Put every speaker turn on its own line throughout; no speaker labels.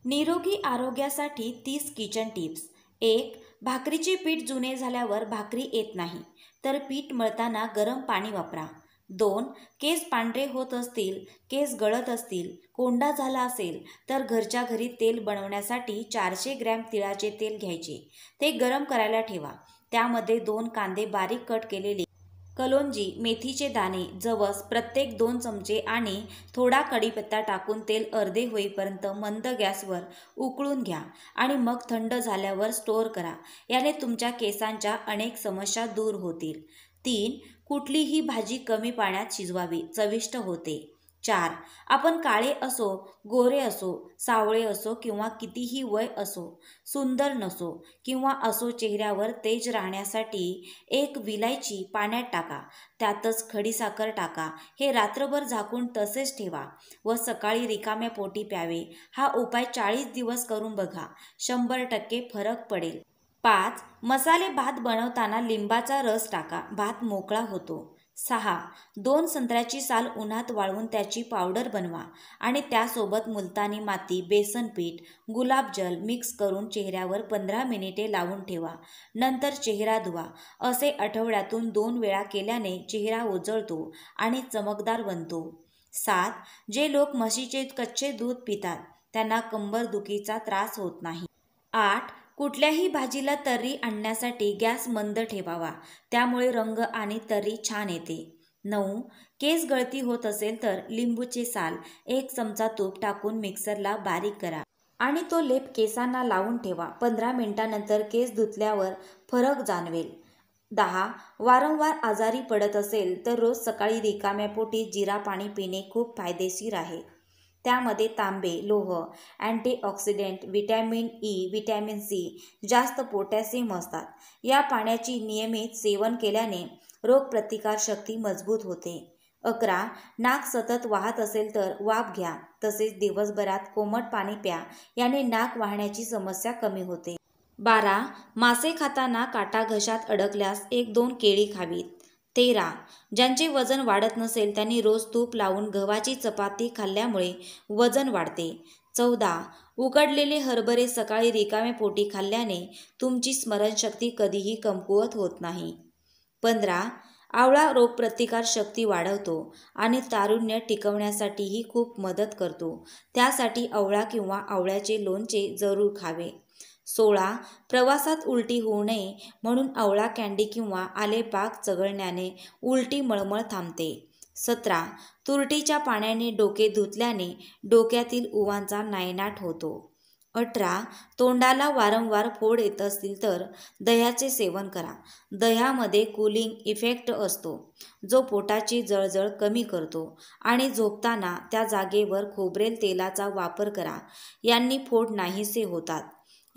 निरोगी आरोग्यासाठी 30 kitchen tips. 1. भाकरीचे पीठ जुने झाल्यावर भाकरी येत नाही, तर पीठ मळताना गरम पाणी वापरा. 2. केस पांढरे होत असतील, केस गळत असतील, कोंडा झाला असेल तर घरच्या घरी तेल बनवण्यासाठी 400 ग्रॅम तिळाचे तेल घ्यायचे. ते गरम करायला ठेवा. त्यामध्ये 2 कांदे बारीक कट केलेले, कलोंजी, मेथीचे दाणे, जवस प्रत्येक 2 चमचे आणि थोडा कढीपत्ता टाकून तेल अर्धे होईपर्यंत मंद गॅसवर उकळून घ्या आणि मग थंड झाल्यावर स्टोअर करा. याने तुमच्या केसांच्या अनेक समस्या दूर होतील. 3. कुठलीही भाजी कमी पाण्यात शिजवावी, चविष्ट होते. 4. आपण काळे असो, गोरे असो, सावळे असो किंवा कितीही वय असो, सुंदर नसो किंवा असो, चेहऱ्यावर तेज राहण्यासाठी 1 विलायची पाण्यात टाका. त्यातच खडीसाखर टाका. हे रात्रभर झाकून तसेच ठेवा व सकाळी रिकाम्या पोटी प्यावे. हा उपाय 40 दिवस करून बघा. 100% फरक पडेल. 5. मसाले भात बनवताना लिंबाचा रस टाका. भात मोकळा होतो. 6. 2 संत्र्याची साल उन्हात वाळवून त्याची पावडर बनवा आणि त्यासोबत मुलतानी माती, बेसन पीठ, गुलाबजल मिक्स करून चेहऱ्यावर 15 मिनिटे लावून ठेवा. नंतर चेहरा धुवा. असे आठवड्यातून 2 वेळा केल्याने चेहरा उजळतो आणि चमकदार बनतो. 7. जे लोक म्हशीचे कच्चे दूध पितात त्यांना कंबरदुखीचा त्रास होत नाही. 8. कुठल्याही भाजीला तर्री आणण्यासाठी गॅस मंद ठेवावा. त्यामुळे रंग आणि तर्री छान येते. 9. केस गळती होत असेल तर लिंबूचे साल, 1 चमचा तूप टाकून मिक्सरला बारीक करा आणि तो लेप केसांना लावून ठेवा. 15 मिनिटांनंतर केस धुतल्यावर फरक जाणवेल. 10. वारंवार आजारी पडत असेल तर रोज सकाळी रिकाम्या पोटी जिरा पाणी पिणे खूप फायदेशीर आहे. त्यामध्ये तांबे, लोह, antioxidant, vitamin E, vitamin C, जास्त पोटॅशियम असतात. या पाण्याची नियमित सेवन केल्याने रोगप्रतिकारशक्ती मजबूत होते. 11. नाक सतत वाहत असेल तर वाफ घ्या. तसेच दिवसभरात कोमट पाणी प्या. याने नाक वाहण्याची समस्या कमी होते. 12. मासे खाताना काटा घशात अडकल्यास 1-2 केळी खावीत. 13. ज्यांचे वजन वाढत नसेल त्यांनी रोज तूप लावून गव्हाची चपाती खाल्ल्यामुळे वजन वाढते. 14. उकडलेले हरभरे सकाळी रिकामे पोटी खाल्ल्याने तुमची स्मरणशक्ती कधीही कमकुवत होत नाही. 15. आवळा रोगप्रतिकार शक्ती वाढवतो आणि तारुण्य टिकवण्यासाठीही खूप मदत करतो. त्यासाठी आवळा किंवा आवळ्याचे लोणचे जरूर खावे. 16. प्रवासात उलटी होऊ नये म्हणून आवळा कँडी किंवा आलेपाक चघळण्याने उलटी मळमळ थांबते. 17. तुरटीच्या पाण्याने डोके धुतल्याने डोक्यातील उवांचा नायनाट होतो. 18. तोंडाला वारंवार फोड येत असतील तर दह्याचे सेवन करा. दह्यामध्ये कूलिंग इफेक्ट असतो, जो पोटाची जळजळ कमी करतो आणि झोपताना त्या जागेवर खोबरेल तेलाचा वापर करा. यांनी फोड नाहीसे होतात.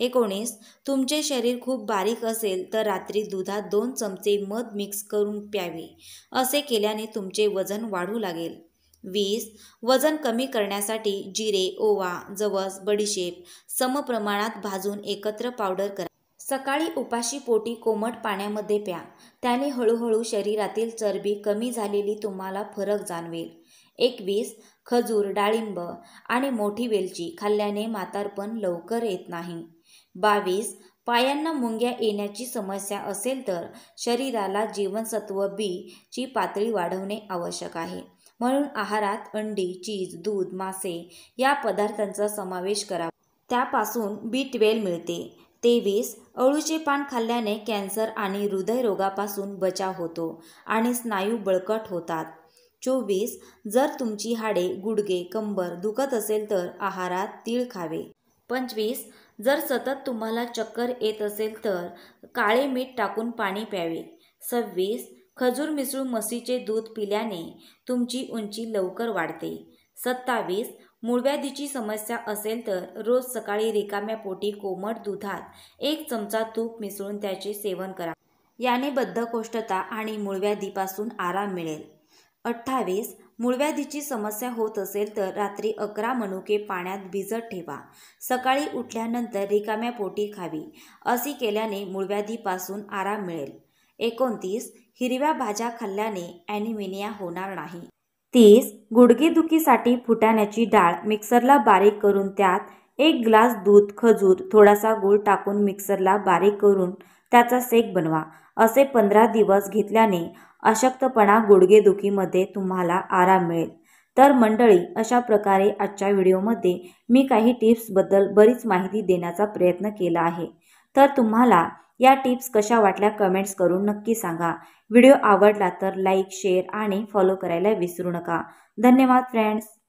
19. तुमचे शरीर खूप बारीक असेल तर रात्री दुधात 2 चमचे मध मिक्स करून प्यावे. असे केल्याने तुमचे वजन वाढू लागेल. 20. वजन कमी करण्यासाठी जिरे, ओवा, जवस, बडीशेप समप्रमाणात भाजून एकत्र पावडर करा. सकाळी उपाशी पोटी कोमट पाण्यामध्ये प्या. त्याने हळूहळू शरीरातील चरबी कमी झालेली तुम्हाला फरक जाणवेल. 21. खजूर, डाळिंब आणि मोठी वेलची खाल्ल्याने म्हातारपण लवकर येत नाही. 22. पायांना मुंग्या येण्याची समस्या असेल तर शरीराला जीवनसत्व बी ची पातळी वाढवणे आवश्यक आहे. म्हणून आहारात अंडी, चीज, दूध, मासे या पदार्थांचा समावेश करा. त्यापासून B12 मिळते. 23. अळूचे पान खाल्ल्याने कॅन्सर आणि हृदयरोगापासून बचाव होतो आणि स्नायू बळकट होतात. 24. जर तुमची हाडे, गुडघे, कंबर दुखत असेल तर आहारात तीळ खावे. 25. जर सतत तुम्हाला चक्कर येत असेल तर काळे मीठ टाकून पाणी प्यावे. 26. खजूर मिसळून म्हशीचे दूध पिल्याने तुमची उंची लवकर वाढते. 27. मूळव्याधीची समस्या असेल तर रोज सकाळी रिकाम्या पोटी कोमट दुधात 1 चमचा तूप मिसळून त्याचे सेवन करा. याने बद्धकोष्ठता आणि मूळव्याधीपासून आराम मिळेल. 28. मूळव्याधीची समस्या होत असेल तर रात्री 11 मनुके पाण्यात भिजत ठेवा. सकाळी उठल्यानंतर रिकाम्या पोटी खावी. असे केल्याने मूळव्याधीपासून आराम मिळेल. 29. हिरव्या भाज्या खाल्ल्याने ॲनिमिया होणार नाही. 30. गुडघेदुखीसाठी फुटाण्याची डाळ मिक्सरला बारीक करून त्यात 1 ग्लास दूध, खजूर, थोडासा गूळ टाकून मिक्सरला बारीक करून त्याचा शेक बनवा. असे 15 दिवस घेतल्याने अशक्तपणा, गुडघेदुखीमध्ये तुम्हाला आराम मिळेल. तर मंडळी, अशा प्रकारे आजच्या व्हिडिओमध्ये मी काही टिप्सबद्दल बरीच माहिती देण्याचा प्रयत्न केला आहे. तर तुम्हाला या टिप्स कशा वाटल्या कमेंट्स करून नक्की सांगा. व्हिडिओ आवडला तर लाईक, शेअर आणि फॉलो करायला विसरू नका. धन्यवाद फ्रेंड्स.